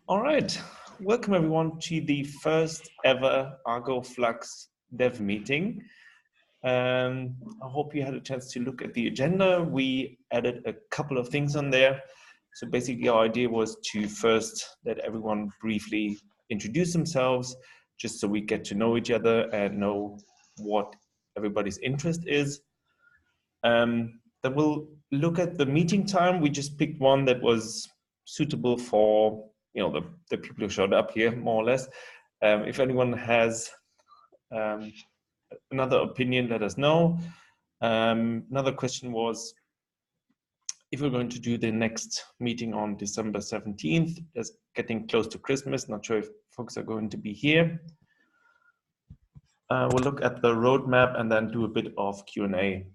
All right, welcome everyone to the first ever Argo Flux Dev meeting. I hope you had a chance to look at the agenda. We added a couple of things on there. So basically our idea was to first let everyone briefly introduce themselves, just so we get to know each other and know what everybody's interest is. Then we'll look at the meeting time. We just picked one that was suitable for the people who showed up here, more or less. If anyone has another opinion, let us know. Another question was, if we're going to do the next meeting on December 17th, it's getting close to Christmas, not sure if folks are going to be here. We'll look at the roadmap and then do a bit of Q&A.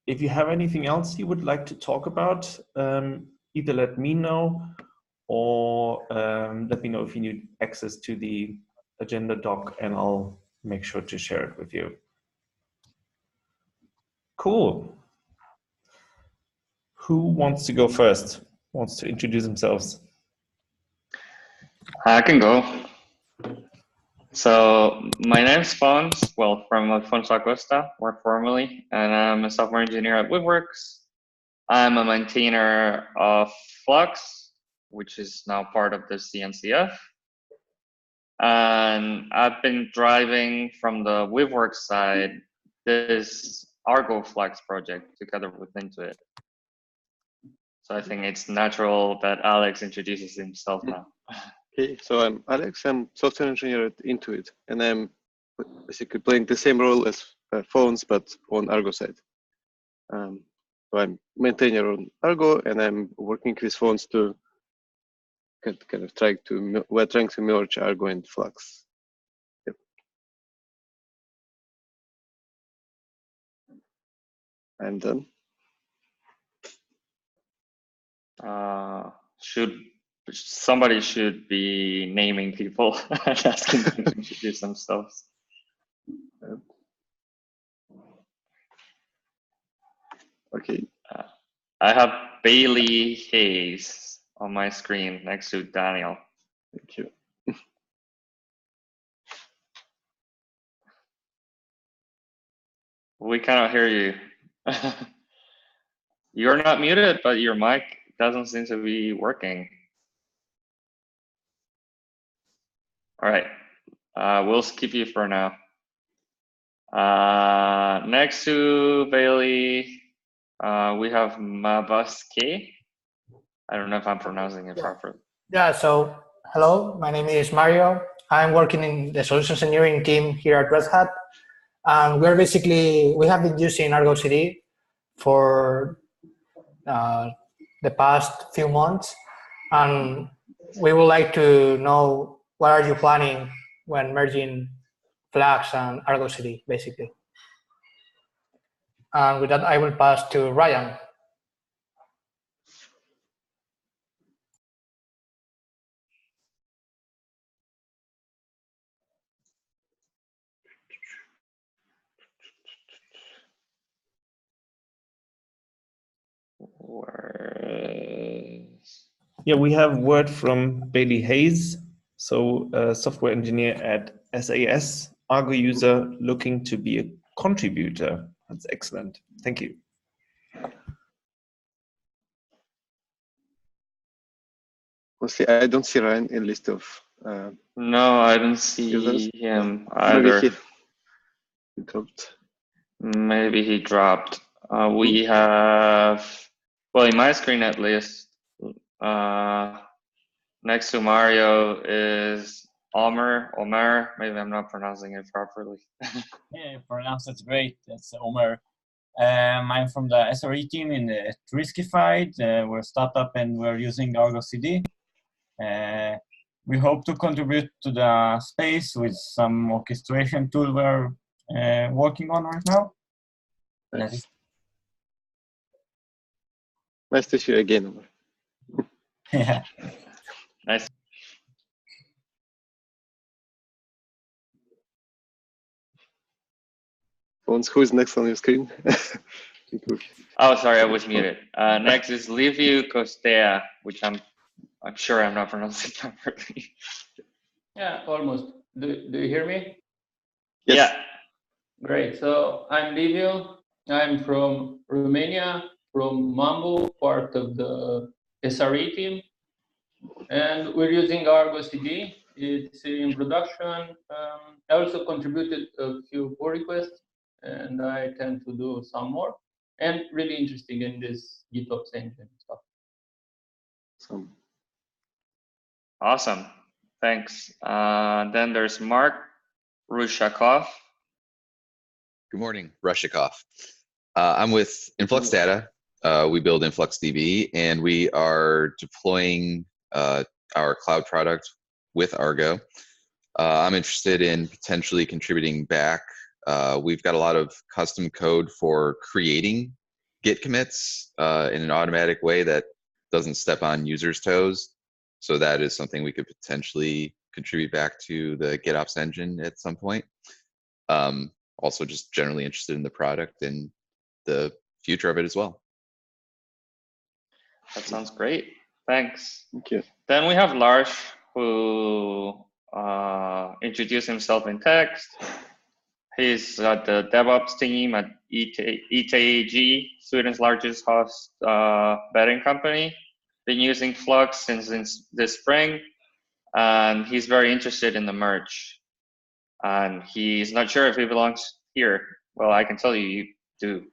If you have anything else you would like to talk about, either let me know or let me know if you need access to the agenda doc and I'll make sure to share it with you. Cool. Who wants to go first? Wants to introduce themselves? I can go. So my name's Fons, well, from Alfonso Acosta, more formally, and I'm a software engineer at Woodworks. I'm a maintainer of Flux, which is now part of the CNCF. And I've been driving from the Woodworks side this Argo Flux project together with Intuit. So I think it's natural that Alex introduces himself now. Okay, so I'm Alex, I'm software engineer at Intuit, and I'm basically playing the same role as Phones, but on Argo side. So I'm maintainer on Argo, and I'm working with Phones to kind of we're trying to merge Argo and Flux. Yep. I'm done. Somebody should be naming people and asking them to introduce themselves. Okay. I have Bailey Hayes on my screen next to Daniel. Thank you. We cannot hear you. You're not muted, but your mic doesn't seem to be working. All right, we'll skip you for now. Next to Bailey, we have Mabaske. I don't know if I'm pronouncing it properly. Yeah, so hello, my name is Mario. I'm working in the solutions engineering team here at Red Hat. And we have been using Argo CD for the past few months. And we would like to know, what are you planning when merging Flux and Argo CD, basically? And with that, I will pass to Ryan. Yeah, we have word from Bailey Hayes, so software engineer at SAS, Argo user looking to be a contributor. That's excellent. Thank you. Mostly, I don't see Ryan in list of. No, I don't see users. him either. Maybe he dropped. Maybe he dropped. We have, well, in my screen at least, next to Mario is Omer. Maybe I'm not pronouncing it properly. Yeah, pronounced it great. That's Omer. I'm from the SRE team in the Riskified. We're a startup and we're using Argo CD. We hope to contribute to the space with some orchestration tool we're working on right now. Nice. Nice to see you again. Yeah. Nice. Who's next on your screen? Oh, sorry, I was muted. Next is Liviu Costea, which I'm I'm sure I'm not pronouncing it properly. Yeah, almost. Do you hear me? Yes. Yeah. Great. So I'm Livio. I'm from Romania, from Mambo, part of the SRE team. And we're using Argo CD. It's in production. I also contributed a few pull requests, and I tend to do some more. And really interested in this GitOps engine stuff. Awesome. Thanks. Then there's Mark Rushakov. Good morning, Rushikov. I'm with Influx Data. We build InfluxDB, and we are deploying our cloud product with Argo. I'm interested in potentially contributing back. We've got a lot of custom code for creating Git commits in an automatic way that doesn't step on users' toes. So that is something we could potentially contribute back to the GitOps engine at some point. Also just generally interested in the product and the future of it as well. That sounds great. Thanks. Thank you. Then we have Lars, who introduced himself in text. He's at the DevOps team at ETAG, Sweden's largest host betting company. Been using Flux since this spring, and he's very interested in the merge. And he's not sure if he belongs here. Well, I can tell you, you do.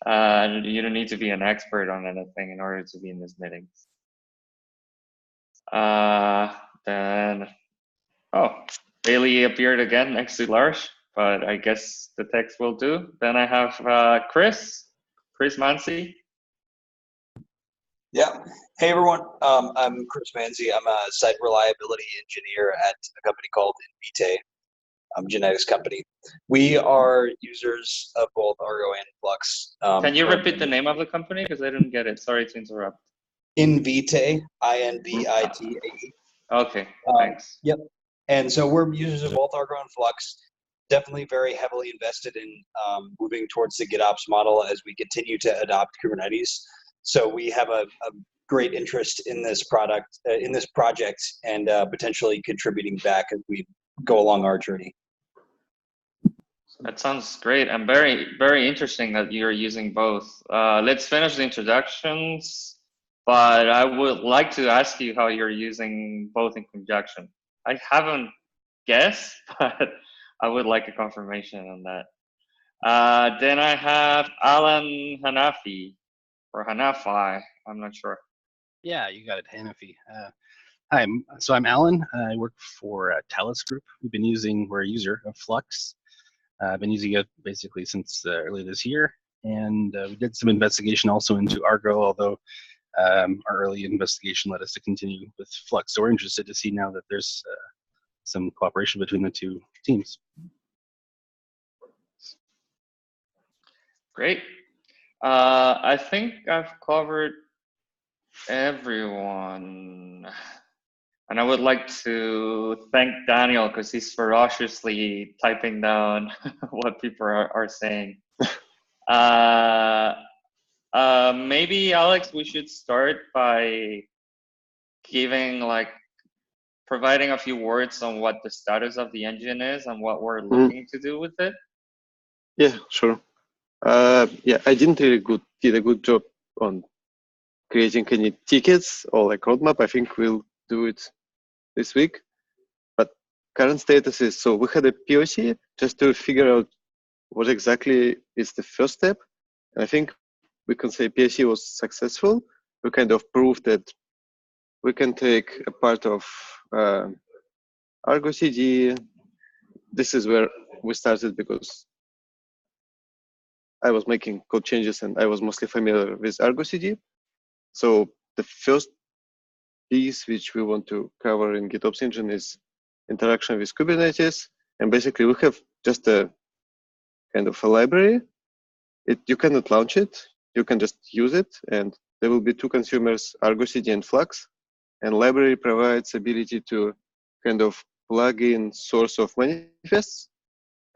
You don't need to be an expert on anything in order to be in these meetings. Then, Bailey appeared again next to Lars, but I guess the text will do. Then I have Chris Mansi. Yeah. Hey, everyone. I'm Chris Manzi. I'm a site reliability engineer at a company called Invitae, genetics company. We are users of both Argo and Flux. Can you repeat the name of the company? Because I didn't get it. Sorry to interrupt. Invitae, INVITAE. Okay, thanks. Yep. And so we're users of both Argo and Flux. Definitely very heavily invested in moving towards the GitOps model as we continue to adopt Kubernetes. So we have a great interest in this product, in this project, and potentially contributing back as we go along our journey. That sounds great and very, very interesting that you're using both. Let's finish the introductions, but I would like to ask you how you're using both in conjunction. I haven't guessed, but I would like a confirmation on that. Then I have Alan Hanafi, or Hanafi, I'm not sure. Yeah, you got it, Hanafi. Hi, so I'm Alan. I work for Talus Group. We're a user of Flux. I've been using it basically since early this year, and we did some investigation also into Argo, although our early investigation led us to continue with Flux. So we're interested to see now that there's some cooperation between the two teams. Great. I think I've covered everyone. And I would like to thank Daniel because he's ferociously typing down what people are saying. Maybe Alex, we should start by providing a few words on what the status of the engine is and what we're looking to do with it. Yeah, sure. Yeah, I didn't really did a good job on creating any tickets or like roadmap. I think we'll do it this week. But current status is, so we had a POC just to figure out what exactly is the first step. And I think we can say POC was successful. We kind of proved that we can take a part of Argo CD. This is where we started because I was making code changes and I was mostly familiar with Argo CD. So the first piece which we want to cover in GitOps engine is interaction with Kubernetes. And basically we have just a kind of a library. You cannot launch it. You can just use it. And there will be two consumers, Argo CD and Flux. And library provides ability to kind of plug in source of manifests.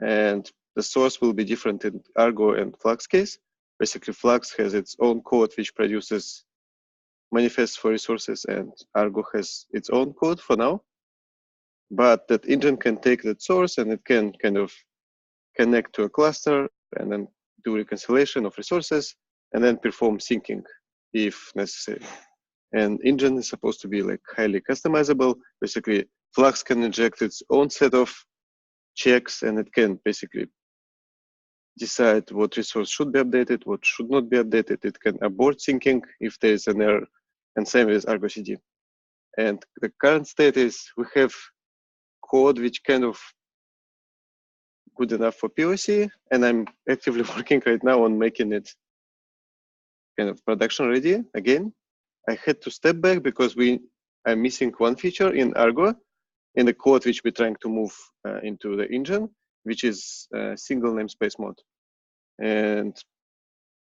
And the source will be different in Argo and Flux case. Basically, Flux has its own code which produces manifests for resources, and Argo has its own code for now. But that engine can take that source and it can kind of connect to a cluster and then do reconciliation of resources and then perform syncing if necessary. And engine is supposed to be like highly customizable. Basically, Flux can inject its own set of checks, and it can basically decide what resource should be updated, what should not be updated. It can abort syncing if there is an error, and same with Argo CD. And the current state is we have code which kind of good enough for POC, and I'm actively working right now on making it kind of production ready again. I had to step back because I'm missing one feature in Argo in the code which we're trying to move into the engine, which is single namespace mode. And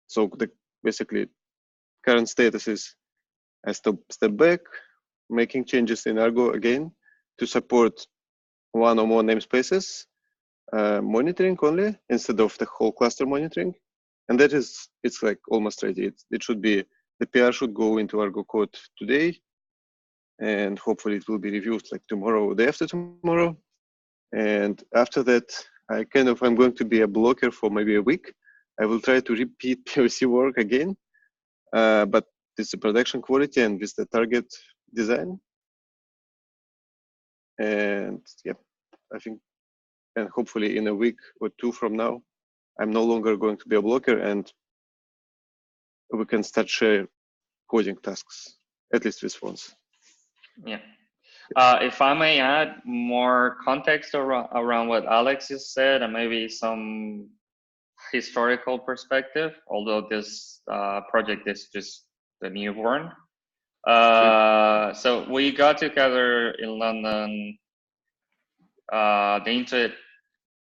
so the basically current status is I step back, making changes in Argo again to support one or more namespaces, monitoring only instead of the whole cluster monitoring. And that is, it's like almost ready. It should be, the PR should go into Argo code today, and hopefully it will be reviewed like tomorrow or the day after tomorrow. And after that, I'm going to be a blocker for maybe a week. I will try to repeat POC work again, but it's the production quality and with the target design. And yeah, I think, and hopefully in a week or two from now, I'm no longer going to be a blocker and we can start share coding tasks, at least with phones. Yeah. If I may add more context around what Alex just said, and maybe some historical perspective, although this project is just the newborn. So we got together in London, the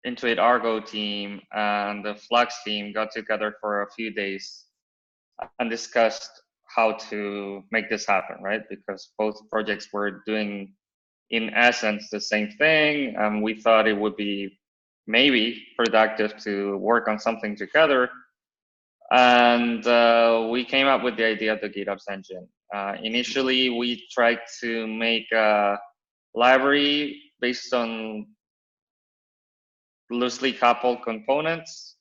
Intuit Argo team and the Flux team got together for a few days and discussed how to make this happen, right? Because both projects were doing, in essence, the same thing, and we thought it would be maybe productive to work on something together. And we came up with the idea of the GitOps engine. Initially, we tried to make a library based on loosely coupled components,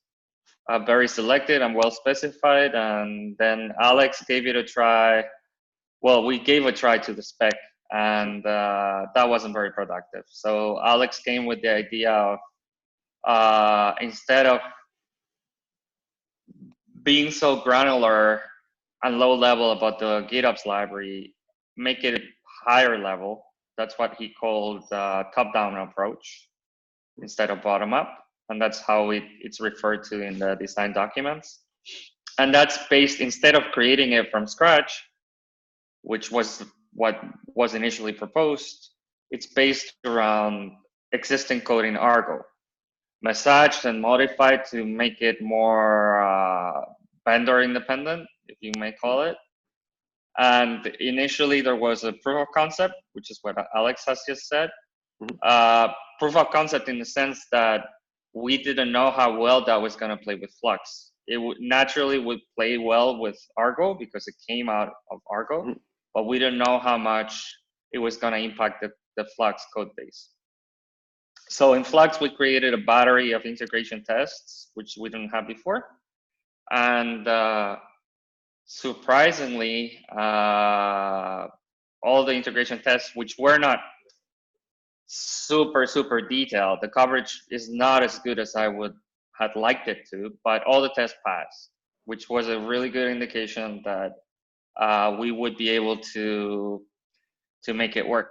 very selected and well specified. And then Alex gave it a try. Well, we gave a try to the spec, and that wasn't very productive. So Alex came with the idea of instead of being so granular and low level about the GitOps library, make it higher level. That's what he called top-down approach instead of bottom-up. And that's how it's referred to in the design documents. And that's based, instead of creating it from scratch, which was what was initially proposed, it's based around existing code in Argo, massaged and modified to make it more vendor independent, if you may call it. And initially there was a proof of concept, which is what Alex has just said. Proof of concept in the sense that we didn't know how well that was going to play with Flux. It naturally would play well with Argo because it came out of Argo, but we didn't know how much it was going to impact the Flux code base. So in Flux, we created a battery of integration tests, which we didn't have before. And surprisingly, all the integration tests, which were not super detailed, the coverage is not as good as I would have liked it to, but all the tests passed, which was a really good indication that we would be able to make it work.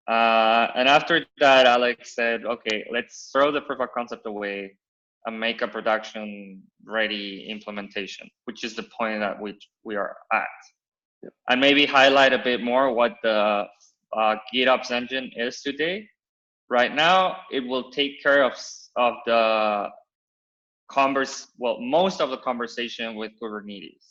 And after that, Alex said, okay, let's throw the proof of concept away and make a production ready implementation, which is the point at which we are at. Yep. And maybe highlight a bit more what the GitOps engine is today. Right now, it will take care of the most of the conversation with Kubernetes.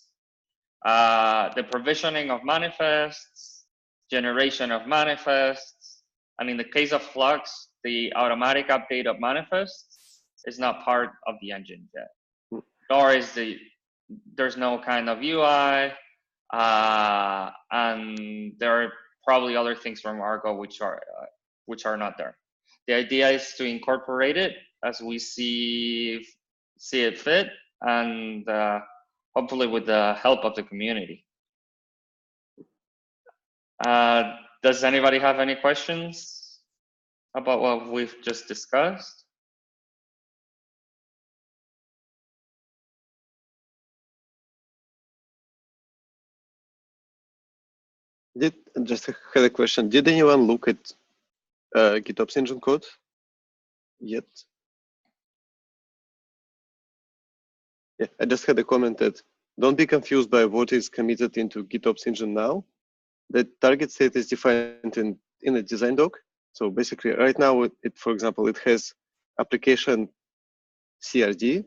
The provisioning of manifests, generation of manifests, and in the case of Flux, the automatic update of manifests is not part of the engine yet. Nor is there's no kind of UI, and there are probably other things from Argo which are not there. The idea is to incorporate it as we see it fit, and hopefully with the help of the community. Does anybody have any questions about what we've just discussed? Just had a question. Did anyone look at GitOps engine code yet? Yeah, I just had a comment that don't be confused by what is committed into GitOps engine now. The target state is defined in a design doc. So basically, right now, for example, it has application CRD,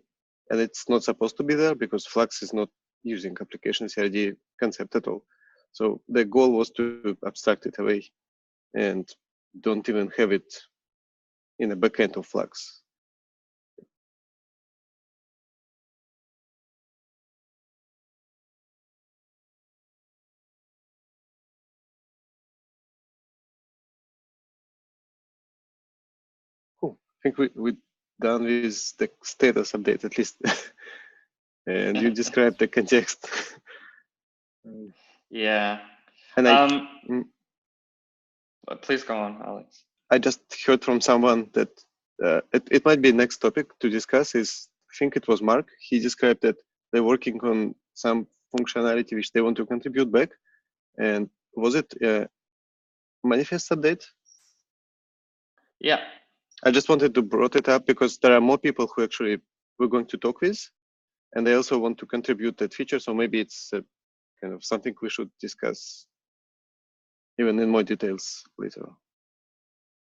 and it's not supposed to be there because Flux is not using application CRD concept at all. So the goal was to abstract it away and don't even have it in the backend of Flux. Cool. I think we're done with the status update at least. And you described the context. Yeah. And please go on, Alex. I just heard from someone that it might be next topic to discuss is, I think it was Mark, he described that they're working on some functionality which they want to contribute back. And was it a manifest update? Yeah. I just wanted to brought it up because there are more people who actually we're going to talk with, and they also want to contribute that feature. So maybe it's kind of something we should discuss even in more details later.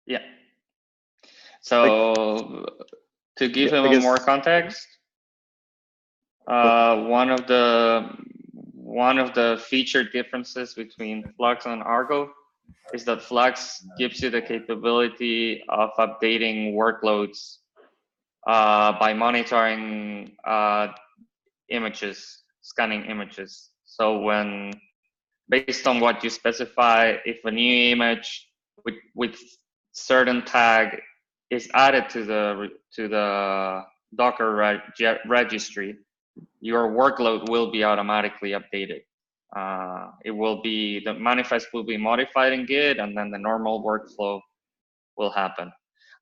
Yeah. So to give Yeah, him more context, one of the feature differences between Flux and Argo is that Flux gives you the capability of updating workloads by monitoring images, scanning images. So when, based on what you specify, if a new image with certain tag is added to the Docker registry, your workload will be automatically updated. The manifest will be modified in Git, and then the normal workflow will happen.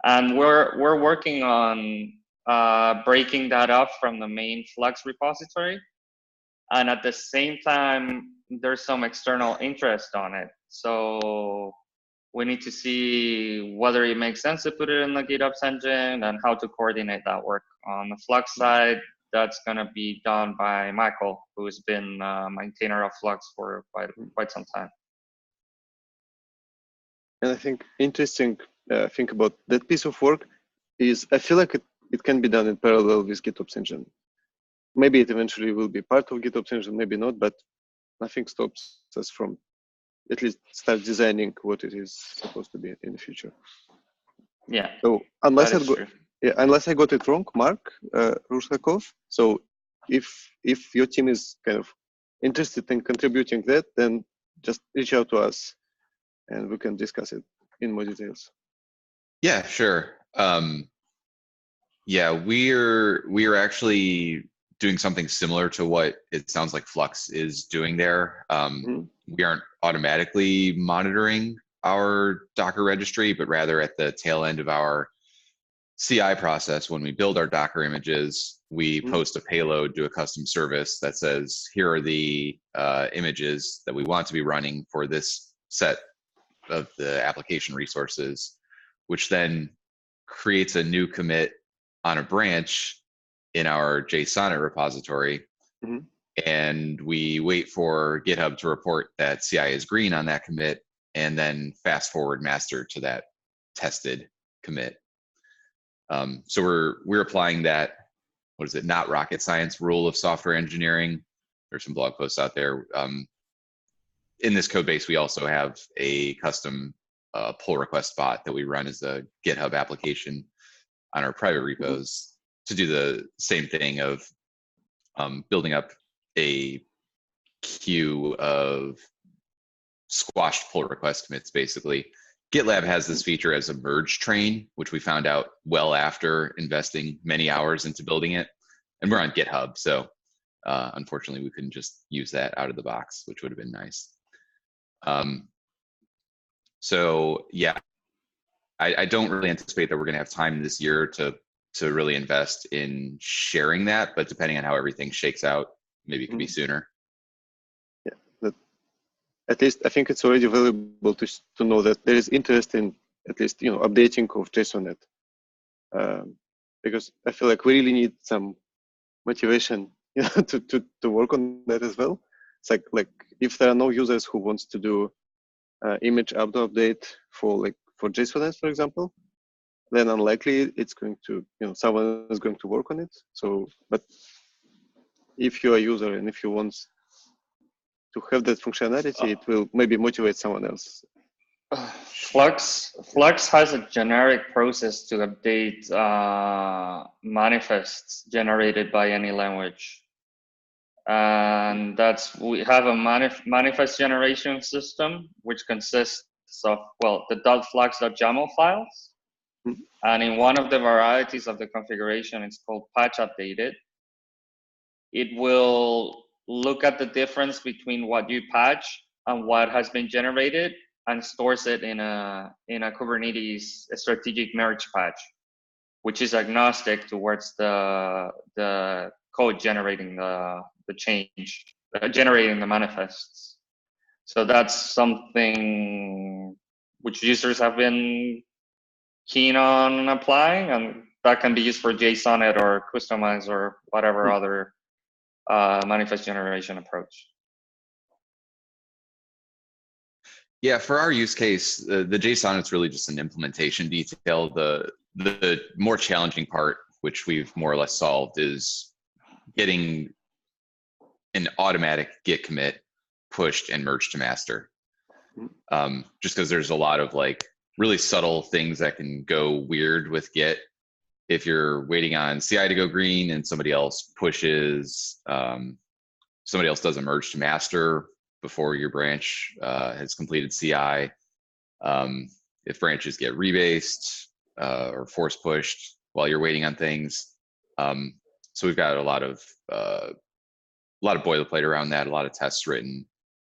And we're working on breaking that up from the main Flux repository. And at the same time, there's some external interest on it. So we need to see whether it makes sense to put it in the GitOps engine and how to coordinate that work. On the Flux side, that's going to be done by Michael, who's been maintainer of Flux for quite some time. And I think interesting thing about that piece of work is I feel like it can be done in parallel with GitOps engine. Maybe it eventually will be part of GitOps engine, maybe not, but nothing stops us from at least start designing what it is supposed to be in the future. Yeah. So unless I got it wrong, Mark Rushakov. So if your team is kind of interested in contributing that, then just reach out to us, and we can discuss it in more details. Yeah, sure. Yeah, we're actually doing something similar to what it sounds like Flux is doing there. We aren't automatically monitoring our Docker registry, but rather at the tail end of our CI process, when we build our Docker images, we post a payload to a custom service that says, here are the images that we want to be running for this set of the application resources, which then creates a new commit on a branch in our JSON repository. And we wait for GitHub to report that CI is green on that commit, and then fast forward master to that tested commit. So we're applying that, what is it, not rocket science rule of software engineering. There's some blog posts out there. In this code base, we also have a custom pull request bot that we run as a GitHub application on our private repos to do the same thing of building up a queue of squashed pull request commits, basically. GitLab has this feature as a merge train, which we found out well after investing many hours into building it. And we're on GitHub, so unfortunately we couldn't just use that out of the box, which would have been nice. So yeah, I don't really anticipate that we're gonna have time this year to really invest in sharing that, but depending on how everything shakes out, maybe it could be sooner. Yeah, at least I think it's already valuable to know that there is interest in at least updating of JSONnet, because I feel like we really need some motivation to work on that as well. It's like if there are no users who wants to do image update for JSONnet, for example, then unlikely it's going to someone is going to work on it. So, but if you're a user and if you want to have that functionality, it will maybe motivate someone else. Flux has a generic process to update manifests generated by any language, and we have a manifest generation system which consists of the .flux.yaml files, and in one of the varieties of the configuration, it's called patch updated. It will look at the difference between what you patch and what has been generated, and stores it in a Kubernetes strategic merge patch, which is agnostic towards the code generating the change, generating the manifests. So that's something which users have been keen on applying, and that can be used for JSONnet or Kustomize or whatever other manifest generation approach. Yeah, for our use case, the JSON is really just an implementation detail. The more challenging part, which we've more or less solved, is getting an automatic git commit pushed and merged to master. Just because there's a lot of really subtle things that can go weird with Git. If you're waiting on CI to go green and somebody else pushes, somebody else does a merge to master before your branch has completed CI. If branches get rebased or force pushed while you're waiting on things. So we've got a lot of boilerplate around that, a lot of tests written,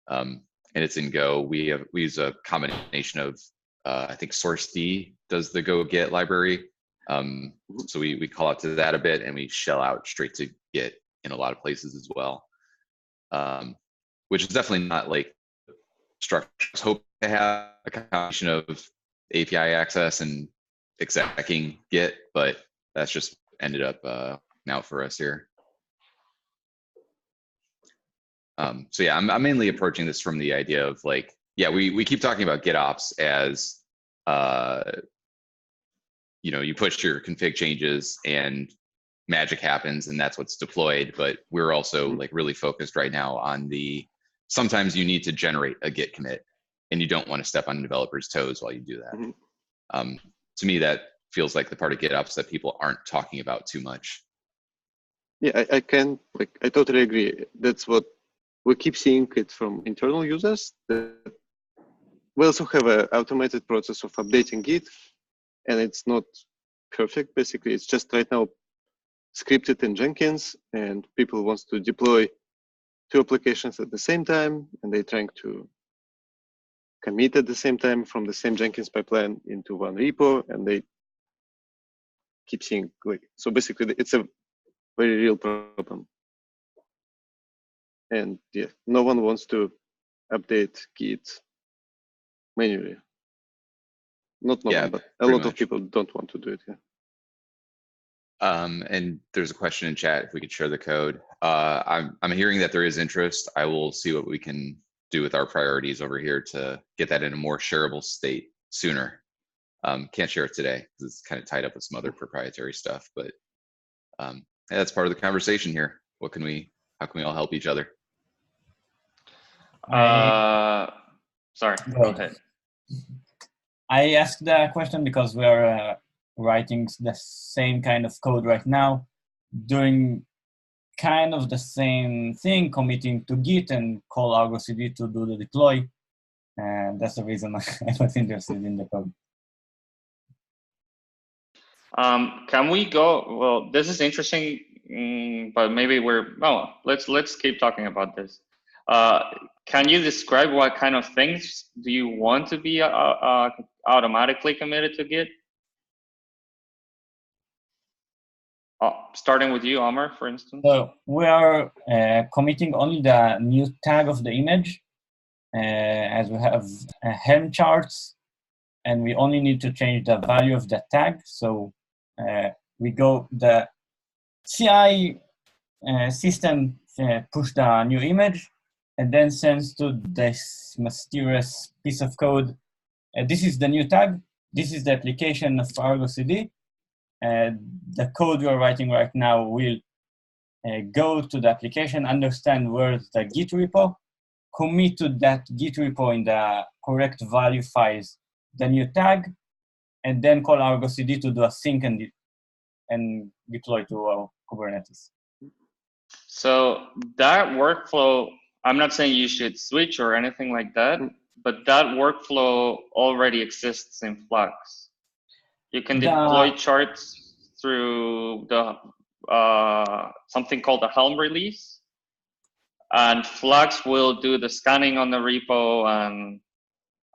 and it's in Go. We use a combination of I think sourced does the Go Git library. So we call out to that a bit, and we shell out straight to Git in a lot of places as well. Which is definitely not structures hope to have a combination of API access and execing Git, but that's just ended up out for us here. So yeah, I'm mainly approaching this from the idea of we keep talking about GitOps as you push your config changes and magic happens and that's what's deployed, but we're also really focused right now on sometimes you need to generate a Git commit and you don't want to step on developers' toes while you do that. To me, that feels like the part of GitOps that people aren't talking about too much. Yeah, I totally agree. That's what we keep seeing it from internal users. We also have an automated process of updating Git, and it's not perfect. Basically, it's just right now scripted in Jenkins, and people want to deploy 2 applications at the same time, and they're trying to commit at the same time from the same Jenkins pipeline into one repo, and they keep seeing so basically it's a very real problem. And yeah, no one wants to update Git manually. Not no one, but a lot of people don't want to do it. Yeah. And there's a question in chat if we could share the code. I'm hearing that there is interest. I will see what we can do with our priorities over here to get that in a more shareable state sooner. Can't share it today because it's kind of tied up with some other proprietary stuff, but that's part of the conversation here. How can we all help each other? Sorry, go ahead. I asked that question because we are writing the same kind of code right now. During kind of the same thing, committing to Git and call Argo CD to do the deploy. And that's the reason I was interested in the code. Can we go? Well, this is interesting, but maybe let's keep talking about this. Can you describe what kind of things do you want to be automatically committed to Git? Starting with you, Amr, for instance. So we are committing only the new tag of the image, as we have Helm charts, and we only need to change the value of the tag. So we go the CI system push the new image and then sends to this mysterious piece of code. This is the new tag. This is the application of Argo CD. The code we're writing right now will go to the application, understand where's the Git repo, commit to that Git repo in the correct value files, the new tag, and then call Argo CD to do a sync and deploy to our Kubernetes. So that workflow, I'm not saying you should switch or anything like that, but that workflow already exists in Flux. You can deploy charts through the something called the Helm release, and Flux will do the scanning on the repo and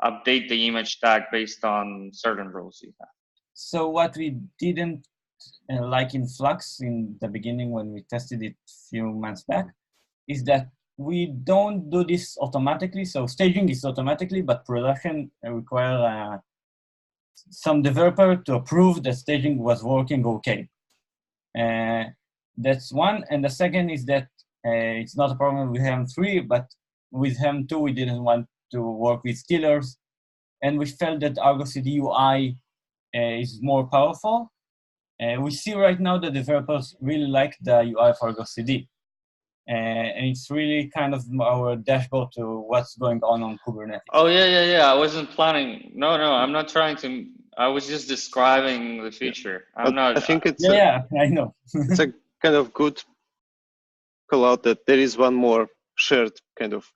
update the image tag based on certain rules you have. So what we didn't like in Flux in the beginning when we tested it a few months back is that we don't do this automatically. So staging is automatically, but production require some developer to approve that staging was working okay. That's one. And the second is that it's not a problem with Helm 3, but with Helm 2, we didn't want to work with stealers. And we felt that Argo CD UI is more powerful. We see right now that developers really like the UI for Argo CD. And it's really kind of our dashboard to what's going on Kubernetes. Oh, yeah. I wasn't planning. No, I'm not trying to. I was just describing the feature. I'm not. I think it's I know. It's a kind of good call out that there is one more shared kind of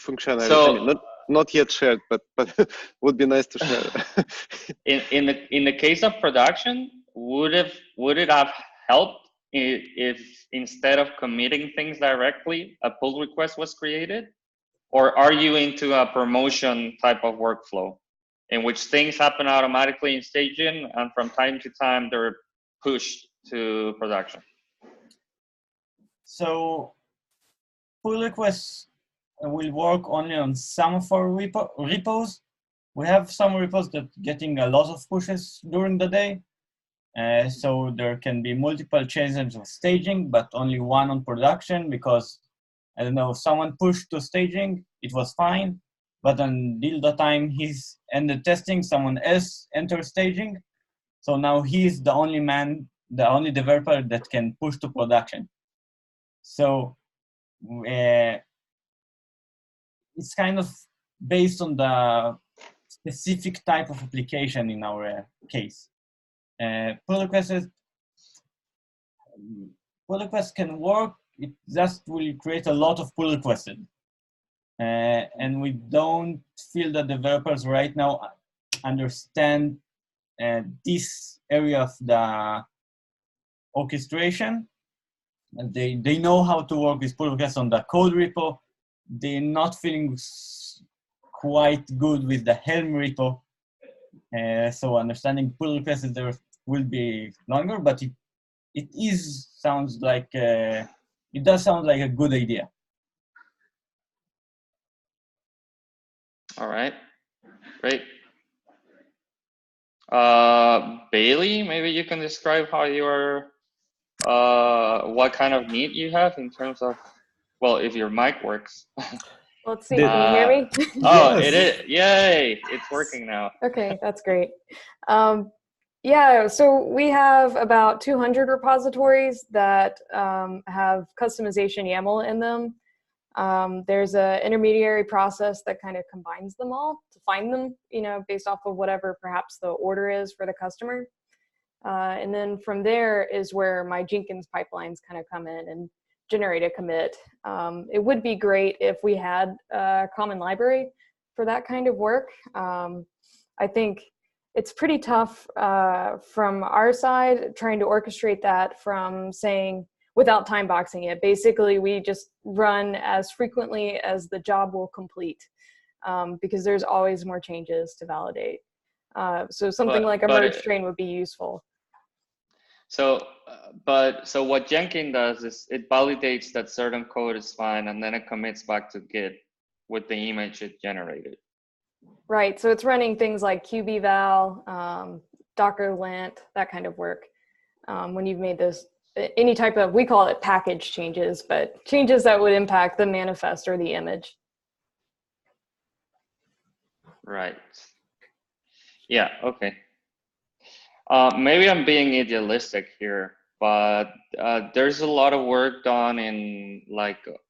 functionality. So, I mean, not yet shared, but would be nice to share. in the case of production, would it have helped if instead of committing things directly, a pull request was created? Or are you into a promotion type of workflow in which things happen automatically in staging and from time to time they're pushed to production? So pull requests will work only on some of our repos. We have some repos that getting a lot of pushes during the day. So there can be multiple changes of staging, but only one on production because, I don't know, someone pushed to staging, it was fine, but until the time he's ended testing, someone else enters staging. So now he's the only man, the only developer that can push to production. So it's kind of based on the specific type of application in our case. Pull requests can work. It just will create a lot of pull requests. And we don't feel that developers right now understand this area of the orchestration. They know how to work with pull requests on the code repo. They're not feeling quite good with the Helm repo. So understanding pull requests there will be longer, but it sounds like it does sound like a good idea. All right, great. Bailey, maybe you can describe how your what kind of need you have in terms of, well, if your mic works. Let's see, can you hear me? Oh, it is, yay, it's working now. Okay, that's great. Yeah, so we have about 200 repositories that have customization YAML in them. There's an intermediary process that kind of combines them all to find them, based off of whatever perhaps the order is for the customer. And then from there is where my Jenkins pipelines kind of come in. And generate a commit. It would be great if we had a common library for that kind of work. I think it's pretty tough from our side trying to orchestrate that from saying, without time boxing it. Basically, we just run as frequently as the job will complete because there's always more changes to validate. So something like a merge train would be useful. So what Jenkins does is it validates that certain code is fine, and then it commits back to Git with the image it generated. Right. So it's running things like QBval, Docker lint, that kind of work. When you've made those, any type of, we call it package changes, but changes that would impact the manifest or the image. Right. Yeah. Okay. Maybe I'm being idealistic here, but there's a lot of work done in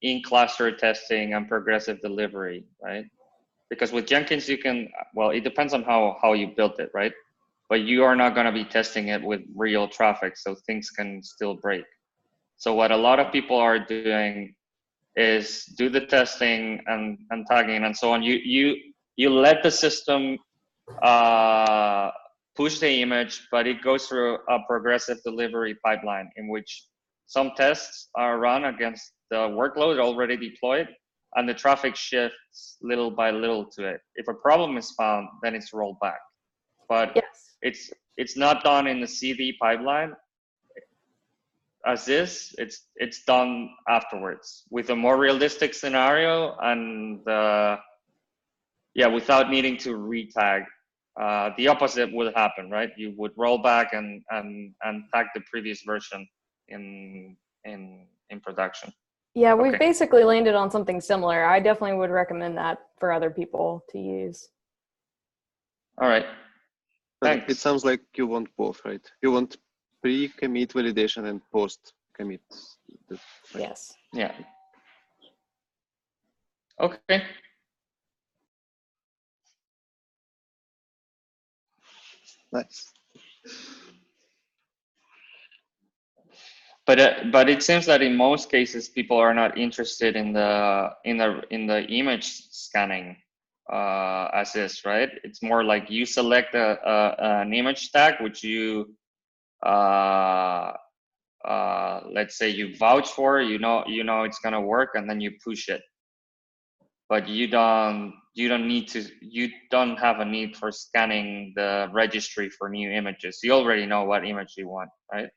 in-cluster testing and progressive delivery, right? Because with Jenkins, you can, well, it depends on how you built it, right? But you are not going to be testing it with real traffic, so things can still break. So what a lot of people are doing is do the testing and tagging and so on. You let the system push the image, but it goes through a progressive delivery pipeline in which some tests are run against the workload already deployed, and the traffic shifts little by little to it. If a problem is found, then it's rolled back. But yes, it's not done in the CD pipeline as is. It's done afterwards with a more realistic scenario and without needing to retag. The opposite would happen, right? You would roll back and tag the previous version in production. Yeah, we've basically landed on something similar. I definitely would recommend that for other people to use. All right. Thanks. It sounds like you want both, right? You want pre-commit validation and post-commit. Yes. Yeah. Okay. Nice. But it seems that in most cases people are not interested in the image scanning as is, right? It's more like you select an image tag which you let's say you vouch for, you know it's gonna work, and then you push it. But you don't have a need for scanning the registry for new images. You already know what image you want, right?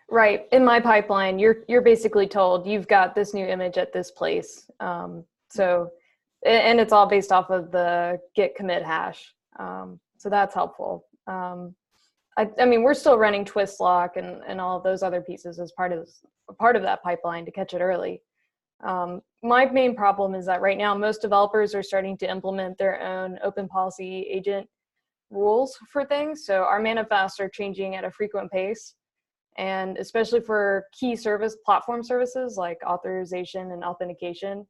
Right. In my pipeline, you're basically told you've got this new image at this place. So, and it's all based off of the git commit hash. So that's helpful. I mean, we're still running twist lock and all of those other pieces as part of that pipeline to catch it early. My main problem is that right now most developers are starting to implement their own open policy agent rules for things. So our manifests are changing at a frequent pace. And especially for key platform services like authorization and authentication,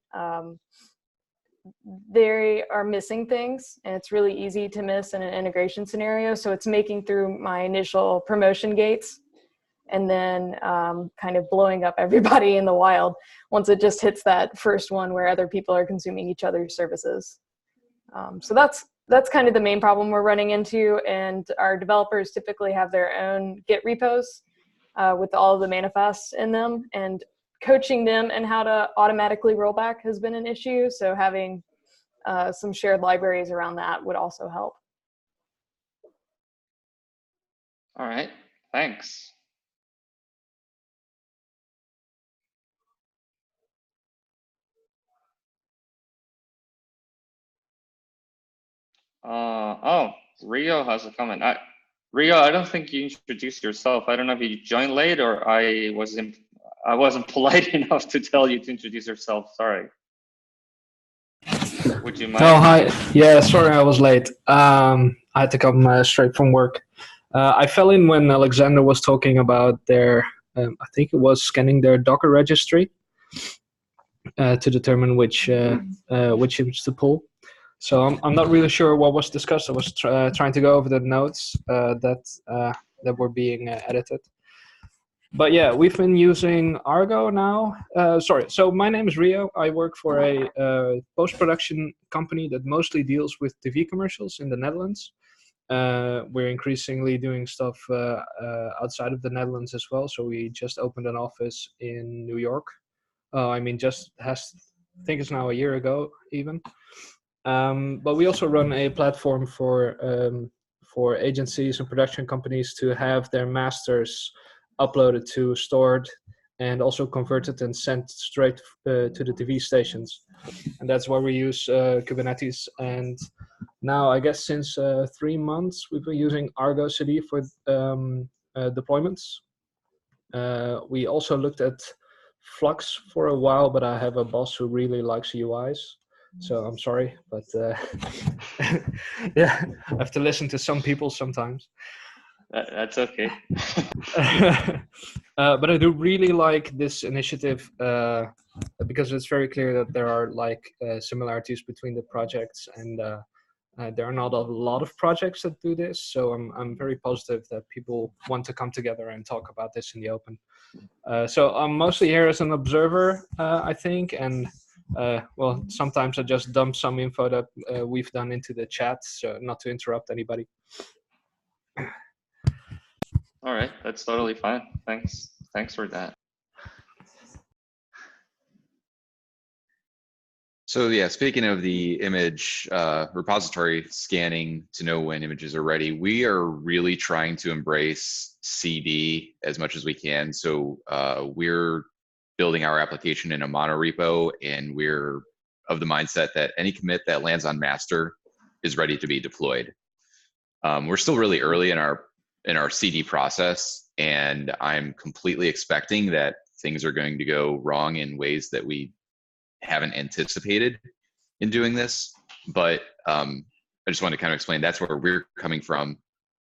they are missing things, and it's really easy to miss in an integration scenario. So it's making through my initial promotion gates and then kind of blowing up everybody in the wild once it just hits that first one where other people are consuming each other's services. So that's kind of the main problem we're running into, and our developers typically have their own Git repos with all of the manifests in them, and coaching them and how to automatically roll back has been an issue. So having some shared libraries around that would also help. All right, thanks. Rio has a comment. Rio, I don't think you introduced yourself. I don't know if you joined late or I wasn't polite enough to tell you to introduce yourself. Sorry. Would you mind? Oh, hi. Yeah, sorry I was late. I had to come straight from work. I fell in when Alexander was talking about their, I think it was scanning their Docker registry to determine which image to pull. So I'm not really sure what was discussed. I was trying to go over the notes that were being edited. But yeah, we've been using Argo now. Sorry, so my name is Rio. I work for a post-production company that mostly deals with TV commercials in the Netherlands. We're increasingly doing stuff outside of the Netherlands as well. So we just opened an office in New York. I think it's now a year ago even. But we also run a platform for agencies and production companies to have their masters uploaded to stored and also converted and sent straight to the TV stations. And that's why we use Kubernetes. And now, I guess since 3 months, we've been using Argo CD for deployments. We also looked at Flux for a while, but I have a boss who really likes UIs. So I'm sorry, but yeah, I have to listen to some people sometimes. That's okay. But I do really like this initiative because it's very clear that there are similarities between the projects, and there are not a lot of projects that do this. So I'm very positive that people want to come together and talk about this in the open. So I'm mostly here as an observer, I think, and well, sometimes I just dump some info that we've done into the chat, so not to interrupt anybody. All right, that's totally fine. Thanks for that. So yeah, speaking of the image repository scanning to know when images are ready, we are really trying to embrace CD as much as we can. So we're building our application in a monorepo, and we're of the mindset that any commit that lands on master is ready to be deployed. We're still really early in our CD process, and I'm completely expecting that things are going to go wrong in ways that we haven't anticipated in doing this. But I just want to kind of explain that's where we're coming from.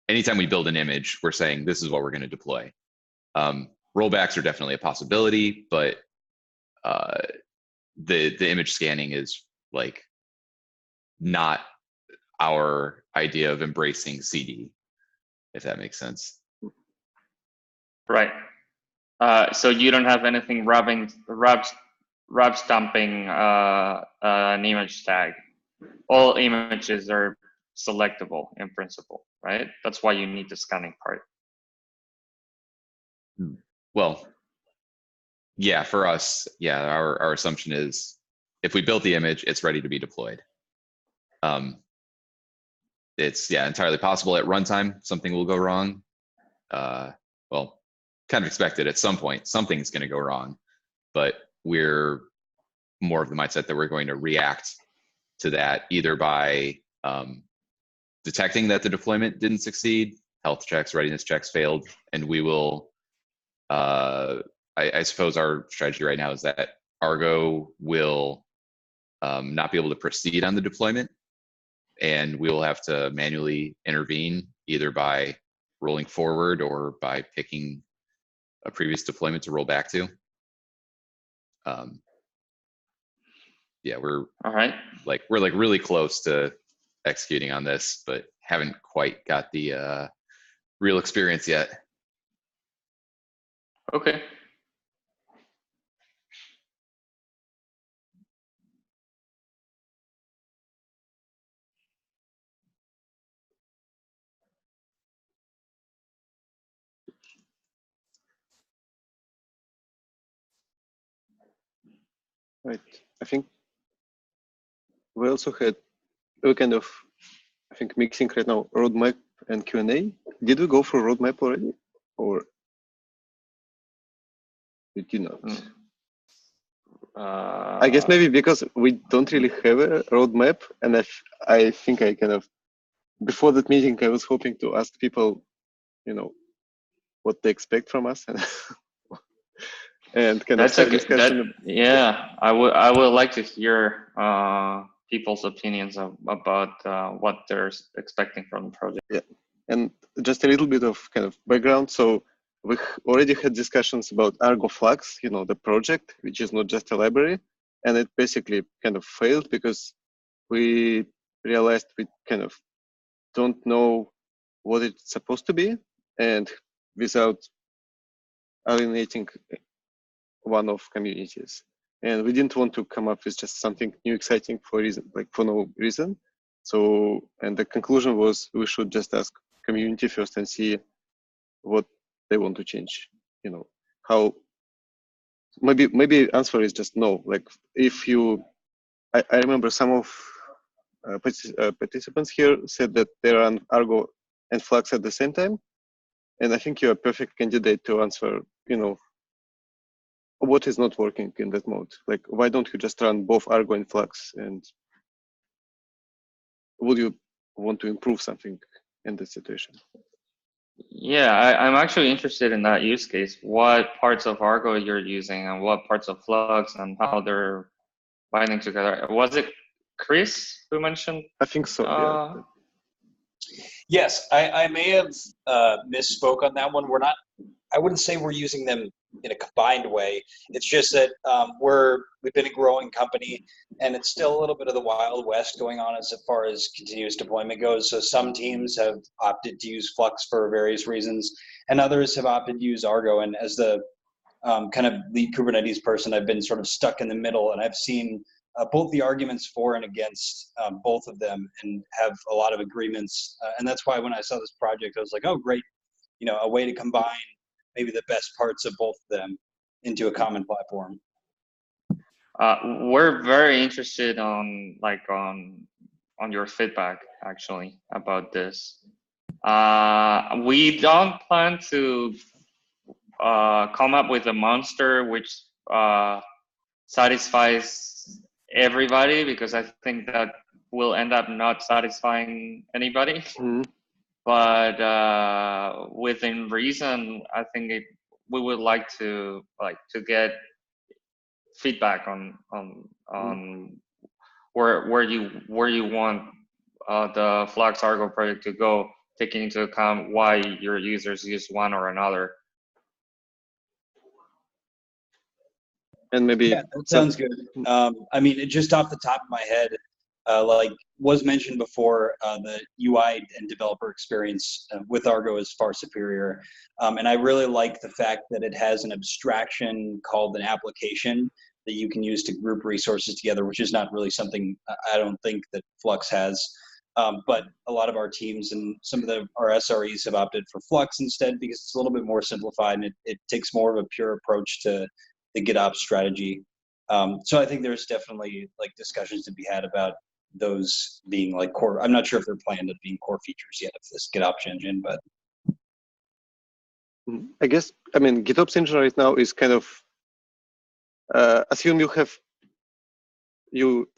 Anytime we build an image, we're saying this is what we're going to deploy. Rollbacks are definitely a possibility, but the image scanning is like not our idea of embracing CD, if that makes sense. Right. So you don't have anything rub stamping an image tag. All images are selectable in principle, right? That's why you need the scanning part. Well, yeah, for us, yeah, our assumption is if we built the image, it's ready to be deployed. It's entirely possible at runtime something will go wrong. Well, kind of expected at some point something's going to go wrong, but we're more of the mindset that we're going to react to that either by detecting that the deployment didn't succeed, health checks, readiness checks failed, and we will, I suppose our strategy right now is that Argo will not be able to proceed on the deployment, and we will have to manually intervene either by rolling forward or by picking a previous deployment to roll back to. Yeah, we're really close to executing on this, but haven't quite got the real experience yet. Okay. Right. I think we also had a kind of, I think, mixing right now roadmap and Q&A. Did we go for roadmap already, or did you not? I guess maybe because we don't really have a roadmap, and I think I kind of, before that meeting, I was hoping to ask people, what they expect from us, and kind of start discussion. I would like to hear people's opinions about what they're expecting from the project. Yeah, and just a little bit of kind of background. So we already had discussions about Argo Flux, the project, which is not just a library, and it basically kind of failed because we realized we kind of don't know what it's supposed to be, and without alienating one of communities. And we didn't want to come up with just something new, exciting for no reason. So, and the conclusion was we should just ask community first and see what they want to change. You know, how maybe answer is just no. Like if you, I remember some of participants here said that they run Argo and Flux at the same time, and I think you're a perfect candidate to answer. You know, what is not working in that mode? Like, why don't you just run both Argo and Flux? And would you want to improve something in this situation? Yeah, I'm actually interested in that use case. What parts of Argo you're using and what parts of Flux and how they're binding together. Was it Chris who mentioned? I think so, yeah. Yes, I may have misspoke on that one. We're not, I wouldn't say we're using them in a combined way. It's just that we've been a growing company and it's still a little bit of the Wild West going on as far as continuous deployment goes. So some teams have opted to use Flux for various reasons and others have opted to use Argo. And as the kind of lead Kubernetes person, I've been sort of stuck in the middle and I've seen both the arguments for and against both of them and have a lot of agreements. And that's why when I saw this project, I was like, oh, great, you know, a way to combine maybe the best parts of both of them into a common platform. We're very interested on your feedback actually about this. We don't plan to come up with a monster which satisfies everybody, because I think that will end up not satisfying anybody. Mm-hmm. But within reason, I think we would like to get feedback on where you want the Flux Argo project to go, taking into account why your users use one or another. And maybe that sounds good. I mean, just off the top of my head, like was mentioned before, the UI and developer experience with Argo is far superior. And I really like the fact that it has an abstraction called an application that you can use to group resources together, which is not really something I don't think that Flux has. But a lot of our teams and some of our SREs have opted for Flux instead because it's a little bit more simplified and it takes more of a pure approach to the GitOps strategy. So I think there's definitely like discussions to be had about those being like core. I'm not sure if they're planned as being core features yet of this GitOps engine, but I guess, I mean, GitOps engine right now is kind of, assume there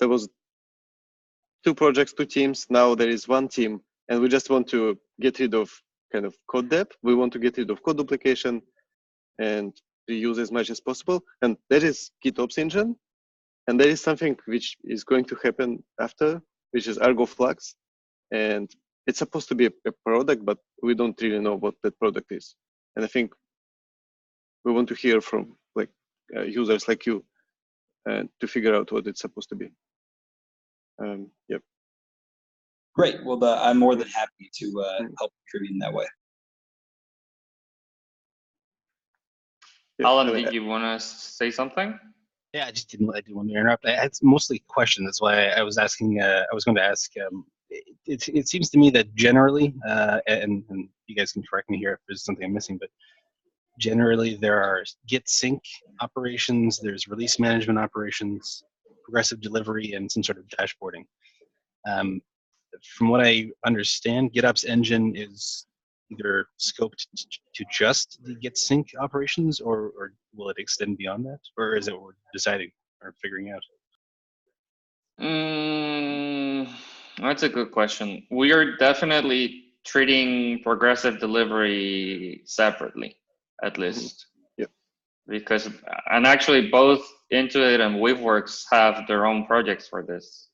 was 2 projects, 2 teams, now there is 1 team, and we just want to get rid of kind of code depth. We want to get rid of code duplication and reuse as much as possible. And that is GitOps engine. And there is something which is going to happen after, which is Argo Flux. And it's supposed to be a product, but we don't really know what that product is. And I think we want to hear from like users like you to figure out what it's supposed to be. Yep. Great. Well, I'm more than happy to help contribute in that way. Yeah, Alan, did you want to say something? Yeah, I didn't want to interrupt. It's mostly a question. That's why I was asking. I was going to ask. It seems to me that generally, and you guys can correct me here if there's something I'm missing, but generally there are Git sync operations, there's release management operations, progressive delivery, and some sort of dashboarding. From what I understand, GitOps engine is either scoped to just the Git sync operations, or will it extend beyond that, or is it we're deciding or figuring out? That's a good question. We are definitely treating progressive delivery separately, at least. Yep. Because, and actually both Intuit and Weaveworks have their own projects for this.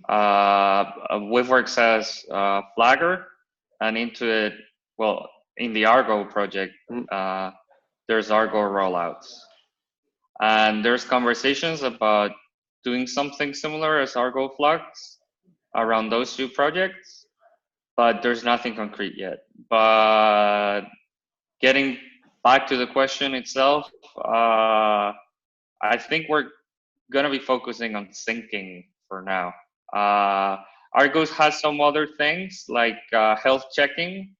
Weaveworks has Flagger, and Intuit, well, in the Argo project, there's Argo rollouts. And there's conversations about doing something similar as Argo Flux around those 2 projects, but there's nothing concrete yet. But getting back to the question itself, I think we're gonna be focusing on syncing for now. Argo has some other things like health checking,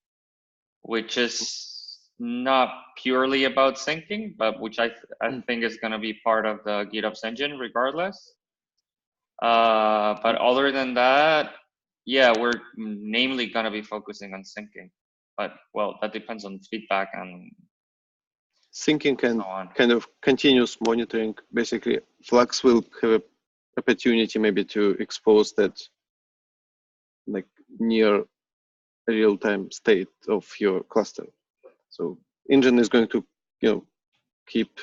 which is not purely about syncing, but which I think is gonna be part of the GitOps engine regardless. But other than that, yeah, we're namely gonna be focusing on syncing. But well, that depends on feedback and Syncing and so on. kind of continuous monitoring. Basically, Flux will have an opportunity maybe to expose that like near real-time state of your cluster. So engine is going to, keep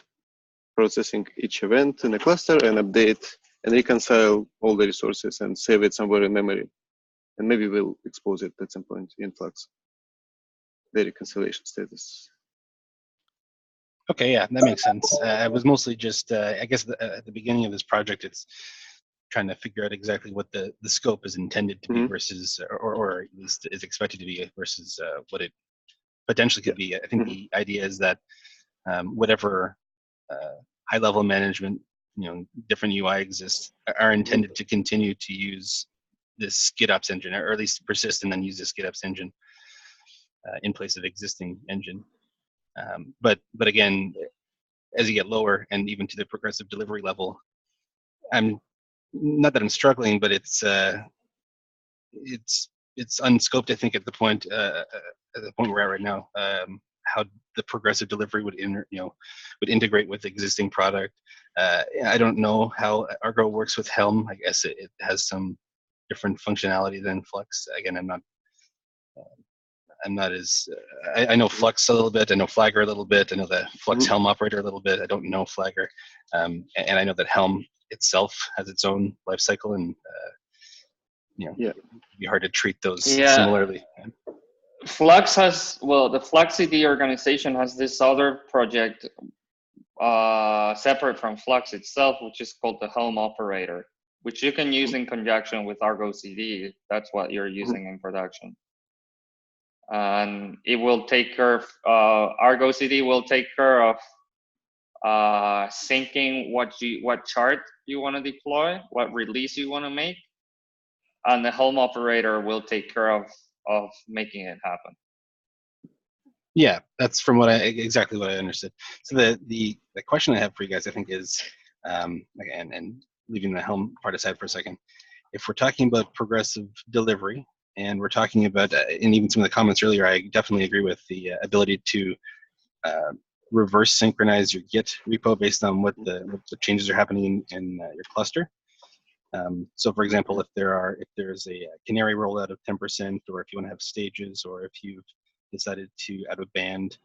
processing each event in a cluster and update and reconcile all the resources and save it somewhere in memory. And maybe we'll expose it at some point in Flux, the reconciliation status. Okay, yeah, that makes sense. I was mostly just, I guess at the beginning of this project, it's trying to figure out exactly what the scope is intended to be versus, or at least is expected to be versus what it potentially could be. I think the idea is that whatever high-level management, different UI exists, are intended to continue to use this GitOps engine, or at least persist and then use this GitOps engine in place of existing engine. But again, as you get lower and even to the progressive delivery level, I'm not that I'm struggling, but it's unscoped. I think at the point we're at right now, how the progressive delivery would integrate with existing product. I don't know how Argo works with Helm. I guess it has some different functionality than Flux. Again, I'm not as I know Flux a little bit. I know Flagger a little bit. I know the Flux Helm operator a little bit. I don't know Flagger, and I know that Helm itself has its own life cycle, and it'd be hard to treat those similarly. Flux has, well, the Flux CD organization has this other project separate from Flux itself, which is called the Helm operator, which you can use in conjunction with Argo CD. That's what you're using in production. And it will take care of, Argo CD will take care of syncing what chart you want to deploy, what release you want to make, and the Helm operator will take care of making it happen. Yeah, that's from exactly what I understood. So the question I have for you guys, I think, is again, and leaving the Helm part aside for a second, if we're talking about progressive delivery, and we're talking about, and even some of the comments earlier, I definitely agree with the ability to reverse synchronize your Git repo based on what the changes are happening in your cluster. So, for example, if there's a canary rollout of 10%, or if you want to have stages, or if you've decided to, out of band,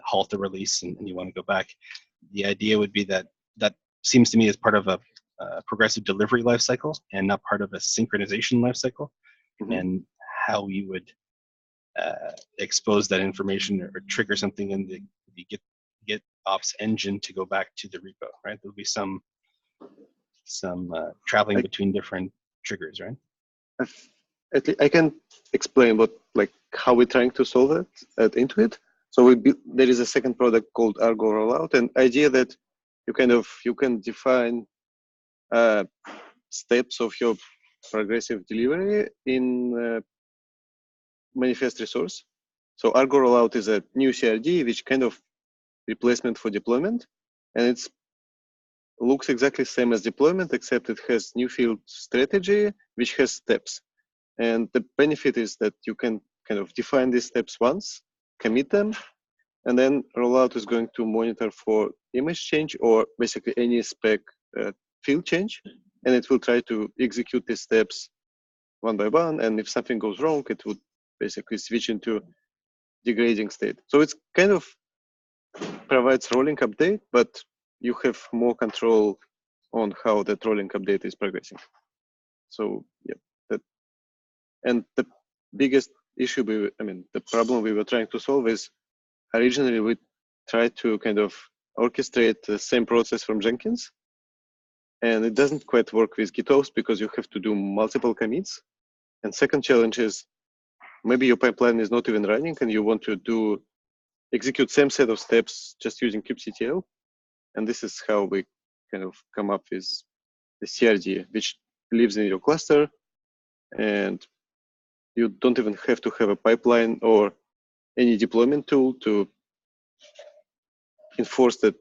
halt the release and you want to go back, the idea would be that seems to me as part of a progressive delivery lifecycle and not part of a synchronization lifecycle. And how you would expose that information or trigger something in the GitOps engine to go back to the repo, right? There'll be some traveling between different triggers, right? I can explain how we're trying to solve it at Intuit. So there is a second product called Argo Rollout, and idea that you can define steps of your progressive delivery in manifest resource. So Argo Rollout is a new CRD, which kind of replacement for deployment, and it looks exactly the same as deployment, except it has new field strategy, which has steps. And the benefit is that you can kind of define these steps once, commit them, and then Rollout is going to monitor for image change or basically any spec field change, and it will try to execute these steps one by one, and if something goes wrong, it would basically switch into degrading state. So it's kind of provides rolling update, but you have more control on how that rolling update is progressing. So yeah, and the biggest issue, the problem we were trying to solve is originally we tried to kind of orchestrate the same process from Jenkins, and it doesn't quite work with GitOps because you have to do multiple commits. And second challenge is maybe your pipeline is not even running and you want to do execute same set of steps just using kubectl. And this is how we kind of come up with the CRD, which lives in your cluster, and you don't even have to have a pipeline or any deployment tool to enforce that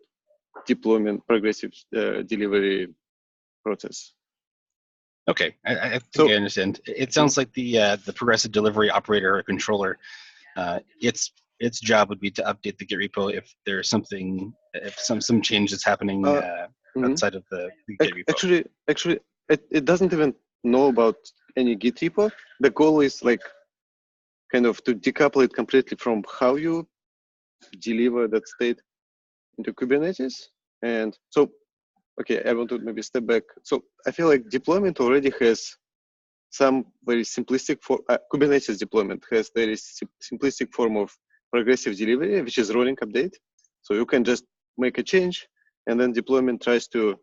deployment progressive delivery process. Okay, I think I understand. It sounds like the progressive delivery operator or controller, its job would be to update the Git repo if there's something, if some change is happening outside of the Git repo. Actually, it doesn't even know about any Git repo. The goal is like kind of to decouple it completely from how you deliver that state into Kubernetes. And so, okay, I want to maybe step back. So I feel like deployment already has some very simplistic Kubernetes deployment has very simplistic form of progressive delivery, which is rolling update. So you can just make a change, and then deployment tries to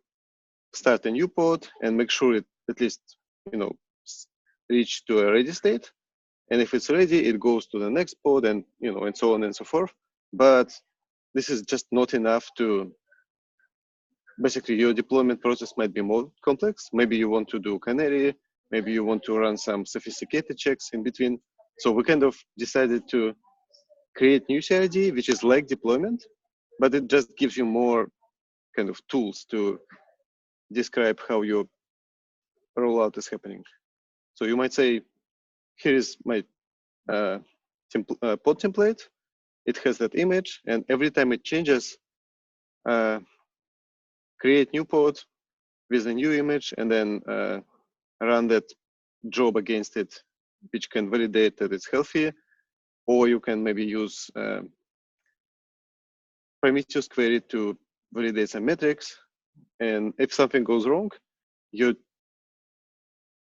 start a new pod and make sure it at least reach to a ready state. And if it's ready, it goes to the next pod, and and so on and so forth. But this is just not enough to. Basically, your deployment process might be more complex. Maybe you want to do canary. Maybe you want to run some sophisticated checks in between. So we kind of decided to create new CRD, which is like deployment, but it just gives you more kind of tools to describe how your rollout is happening. So you might say, here is my pod template. It has that image, and every time it changes, create new pod with a new image, and then run that job against it, which can validate that it's healthy. Or you can maybe use Prometheus query to validate some metrics. And if something goes wrong,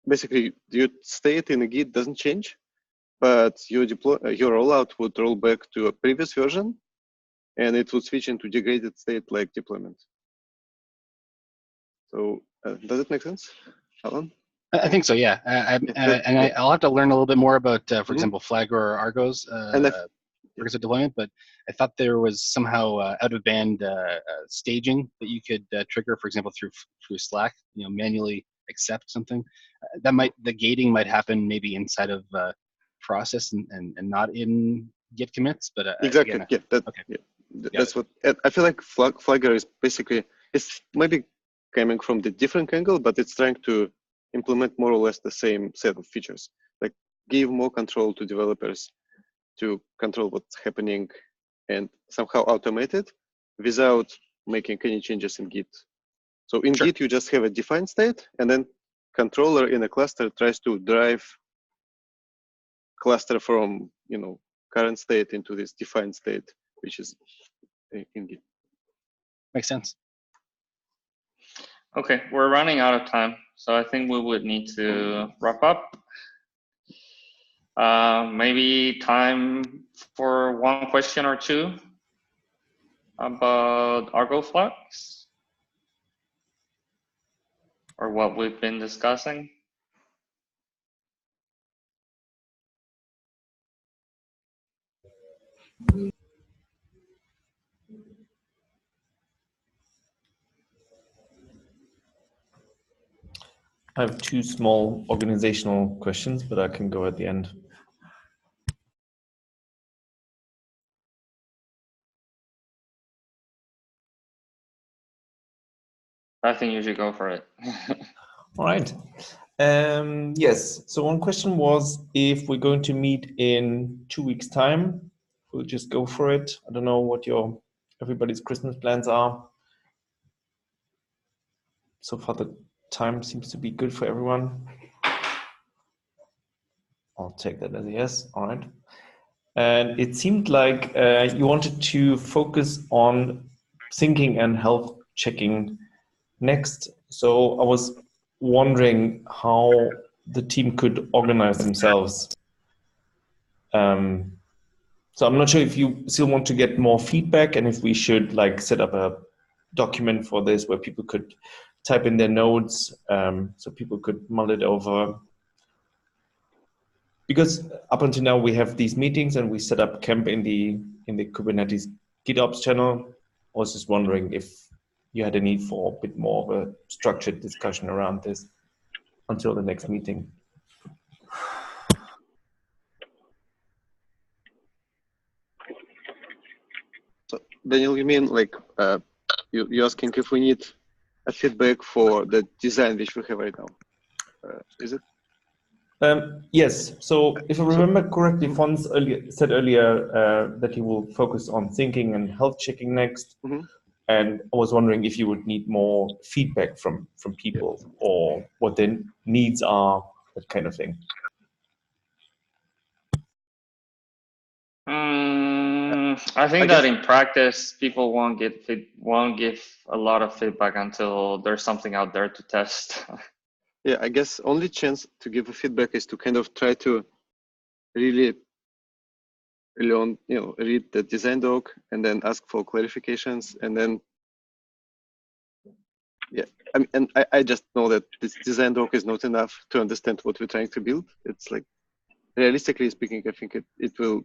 basically your state in a Git doesn't change, but your rollout would roll back to a previous version, and it would switch into degraded state like deployment. So does it make sense, Alan? I think so, yeah. I'll have to learn a little bit more about, for example, Flagger or Argo's progressive deployment, but I thought there was somehow out-of-band staging that you could trigger, for example, through Slack, manually accept something. The gating might happen maybe inside of process and not in Git commits, but exactly, again, that's what I feel like. Flagger is basically, it's maybe coming from the different angle, but it's trying to implement more or less the same set of features, like give more control to developers to control what's happening and somehow automate it without making any changes in Git. So in Git, you just have a defined state, and then controller in a cluster tries to drive cluster from current state into this defined state, which is in Git. Makes sense. Okay, we're running out of time, so I think we would need to wrap up. Maybe time for one question or two about Argo Flux or what we've been discussing. I have two small organizational questions, but I can go at the end. I think you should go for it. All right. Yes. So one question was, if we're going to meet in 2 weeks' time, we'll just go for it. I don't know what everybody's Christmas plans are. So far, the time seems to be good for everyone. I'll take that as a yes. All right. And it seemed like you wanted to focus on syncing and health checking next. So I was wondering how the team could organize themselves. So I'm not sure if you still want to get more feedback and if we should set up a document for this where people could type in their notes so people could mull it over. Because up until now we have these meetings and we set up camp in the in the Kubernetes GitOps channel. I was just wondering if you had a need for a bit more of a structured discussion around this until the next meeting. So, Daniel, you mean like you're asking if we need a feedback for the design which we have right now? Is it? Yes. So if I remember correctly, Fons said earlier that he will focus on thinking and health checking next. Mm-hmm. And I was wondering if you would need more feedback from people or what their needs are, that kind of thing. I think that in practice, people won't give a lot of feedback until there's something out there to test. Yeah, I guess only chance to give a feedback is to kind of try to really read the design doc and then ask for clarifications, and then I mean, and I just know that this design doc is not enough to understand what we're trying to build. It's like, realistically speaking, I think it will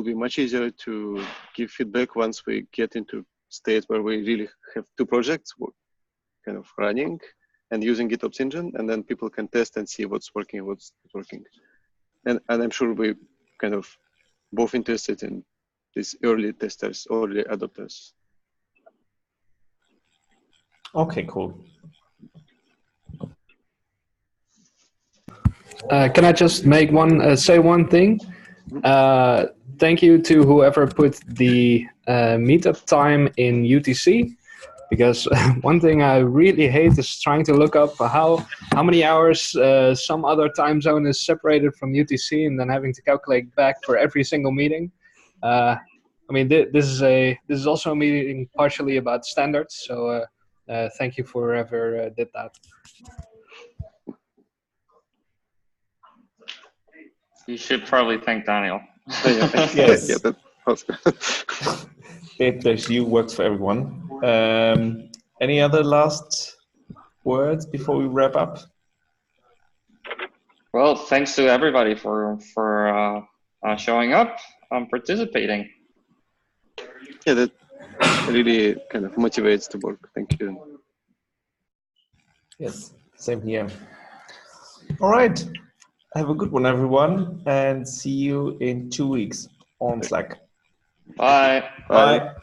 be much easier to give feedback once we get into state where we really have two projects kind of running and using GitOps engine, and then people can test and see what's working and what's not working. And I'm sure we're kind of both interested in these early testers, early adopters. Okay, cool. Can I just make say one thing? Thank you to whoever put the meetup time in UTC, because one thing I really hate is trying to look up how many hours some other time zone is separated from UTC, and then having to calculate back for every single meeting. I mean, this is also a meeting partially about standards, so thank you for whoever did that. You should probably thank Daniel. Yes. Yeah, that DataSU works for everyone. Any other last words before we wrap up? Well, thanks to everybody for showing up and participating. Yeah, that really kind of motivates the work. Thank you. Yes, same here. All right. Have a good one, everyone, and see you in 2 weeks on Slack. Bye. Bye.